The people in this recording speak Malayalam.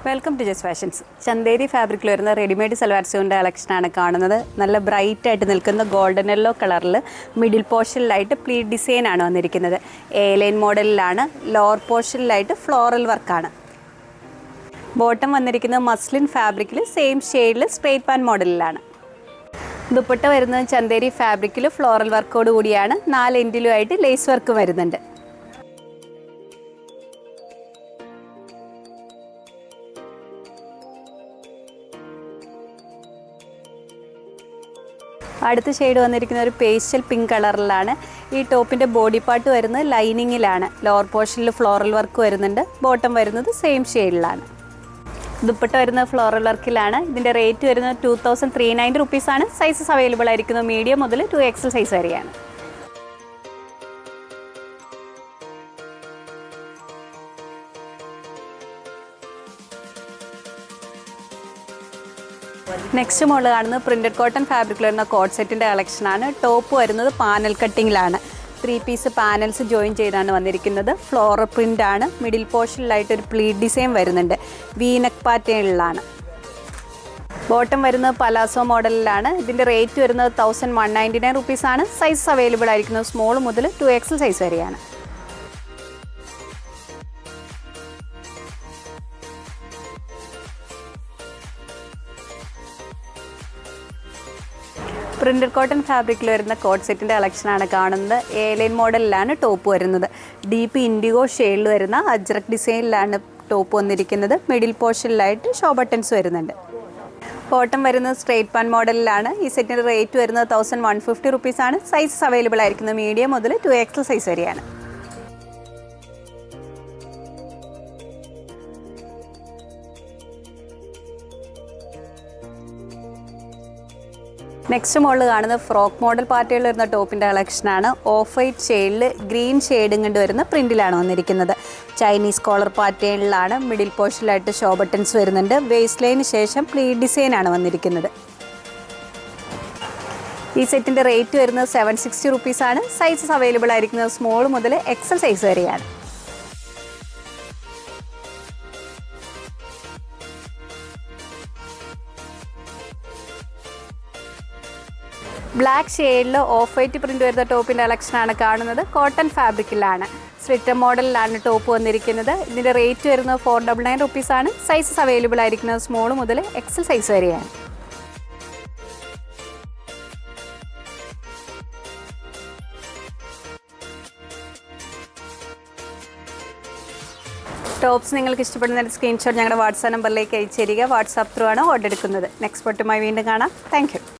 Welcome to Just Fashions. Chanderi ഫാബ്രിക്കിൽ വരുന്ന റെഡിമെയ്ഡ് സൽവാർ സ്യൂട്ടിൻ്റെ കളക്ഷനാണ് കാണുന്നത്. നല്ല ബ്രൈറ്റ് ആയിട്ട് നിൽക്കുന്ന ഗോൾഡൻ യെല്ലോ കളറിൽ മിഡിൽ പോർഷനിലായിട്ട് പ്ലീറ്റ് ഡിസൈനാണ് വന്നിരിക്കുന്നത്. എ ലൈൻ മോഡലിലാണ്. ലോവർ പോർഷനിലായിട്ട് ഫ്ലോറൽ വർക്കാണ്. ബോട്ടം വന്നിരിക്കുന്നത് മസ്ലിൻ ഫാബ്രിക്കിൽ സെയിം ഷെയ്ഡിൽ സ്ട്രേറ്റ് പാൻ മോഡലിലാണ്. ദുപ്പട്ട വരുന്നത് ചന്തേരി ഫാബ്രിക്കിൽ ഫ്ലോറൽ വർക്കോട് കൂടിയാണ്. 4 എൻഡിലുമായിട്ട് ലേസ് വർക്ക് വരുന്നുണ്ട്. അടുത്ത ഷെയ്ഡ് വന്നിരിക്കുന്ന ഒരു പേസ്റ്റൽ പിങ്ക് കളറിലാണ്. ഈ ടോപ്പിൻ്റെ ബോഡി പാർട്ട് വരുന്നത് ലൈനിങ്ങിലാണ്. ലോവർ പോർഷനിൽ ഫ്ലോറൽ വർക്ക് വരുന്നുണ്ട്. ബോട്ടം വരുന്നത് സെയിം ഷെയ്ഡിലാണ്. ദുപ്പട്ട വരുന്നത് ഫ്ലോറൽ വർക്കിലാണ്. ഇതിൻ്റെ റേറ്റ് വരുന്നത് 2390 റുപ്പീസാണ്. സൈസസ് അവൈലബിൾ ആയിരിക്കുന്നത് മീഡിയം മുതൽ 2XL സൈസ് വരെയാണ്. നെക്സ്റ്റ് മോഡൽ കാണുന്നത് പ്രിൻറ്റഡ് കോട്ടൺ ഫാബ്രിക്കിൽ വരുന്ന കോട്ട് സെറ്റിൻ്റെ കളക്ഷനാണ്. ടോപ്പ് വരുന്നത് പാനൽ കട്ടിങ്ങിലാണ്. 3 പീസ് പാനൽസ് ജോയിൻ ചെയ്താണ് വന്നിരിക്കുന്നത്. ഫ്ലോറൽ പ്രിൻ്റ് ആണ്. മിഡിൽ പോർഷനിലായിട്ട് ഒരു പ്ലീറ്റ് ഡിസൈൻ വരുന്നുണ്ട്. വീനക്ക് പാറ്റേണിലാണ്. ബോട്ടം വരുന്നത് പലാസോ മോഡലിലാണ്. ഇതിൻ്റെ റേറ്റ് വരുന്നത് 1199 റുപ്പീസാണ്. സൈസ് അവൈലബിൾ ആയിരിക്കുന്നത് സ്മോൾ മുതൽ 2XL സൈസ് വരെയാണ്. പ്രിൻറ്റഡ് കോട്ടൺ ഫാബ്രിക്കിൽ വരുന്ന കോട്ട് സെറ്റിൻ്റെ കളക്ഷനാണ് കാണുന്നത്. എ ലൈൻ മോഡലിലാണ് ടോപ്പ് വരുന്നത്. ഡീപ്പ് ഇൻഡിഗോ ഷെയ്ഡിൽ വരുന്ന അജ്രക് ഡിസൈനിലാണ് ടോപ്പ് വന്നിരിക്കുന്നത്. മിഡിൽ പോർഷനിലായിട്ട് ഷോ ബട്ടൺസ് വരുന്നുണ്ട്. ബോട്ടം വരുന്നത് സ്ട്രേറ്റ് പാൻ മോഡലിലാണ്. ഈ സെറ്റിൻ്റെ റേറ്റ് വരുന്നത് 1150 റുപ്പീസാണ്. സൈസസ് അവൈലബിൾ ആയിരിക്കുന്നത് മീഡിയം മുതൽ 2XL സൈസ് വരെയാണ്. നെക്സ്റ്റ് മോഡൽ കാണുന്നത് ഫ്രോക്ക് മോഡൽ പാറ്റേണിൽ വരുന്ന ടോപ്പിൻ്റെ കളക്ഷനാണ്. ഓഫ് വൈറ്റ് ഷെയ്ഡിൽ ഗ്രീൻ ഷെയ്ഡും കൊണ്ട് വരുന്ന പ്രിൻറ്റിലാണ് വന്നിരിക്കുന്നത്. ചൈനീസ് കോളർ പാറ്റേണിലാണ്. മിഡിൽ പോർഷനിലായിട്ട് ഷോ ബട്ടൺസ് വരുന്നുണ്ട്. വേസ്റ്റ് ലൈന് ശേഷം പ്ലീറ്റ് ഡിസൈനാണ് വന്നിരിക്കുന്നത്. ഈ സെറ്റിൻ്റെ റേറ്റ് വരുന്നത് 760 റുപ്പീസാണ്. സൈസസ് അവൈലബിൾ ആയിരിക്കുന്നത് സ്മോൾ മുതൽ XL സൈസ് വരെയാണ്. ബ്ലാക്ക് ഷെയ്ഡിൽ ഓഫ് വൈറ്റ് പ്രിൻ്റ് വരുന്ന ടോപ്പിൻ്റെ കളക്ഷനാണ് കാണുന്നത്. കോട്ടൺ ഫാബ്രിക്കിലാണ്. സ്ലിറ്റർ മോഡലിലാണ് ടോപ്പ് വന്നിരിക്കുന്നത്. ഇതിൻ്റെ റേറ്റ് വരുന്നത് 499 റുപ്പീസാണ്. സൈസസ് അവൈലബിൾ ആയിരിക്കുന്നത് സ്മോൾ മുതൽ XL സൈസ് വരെയാണ്. ടോപ്സ് നിങ്ങൾക്ക് ഇഷ്ടപ്പെടുന്ന സ്ക്രീൻഷോട്ട് ഞങ്ങളുടെ വാട്സാപ്പ് നമ്പറിലേക്ക് അയച്ചു തരിക. വാട്സാപ്പ് ത്രൂ ആണ് ഓർഡർ എടുക്കുന്നത്. നെക്സ്റ്റ് പൊട്ടുമായി വീണ്ടും കാണാം. Thank you.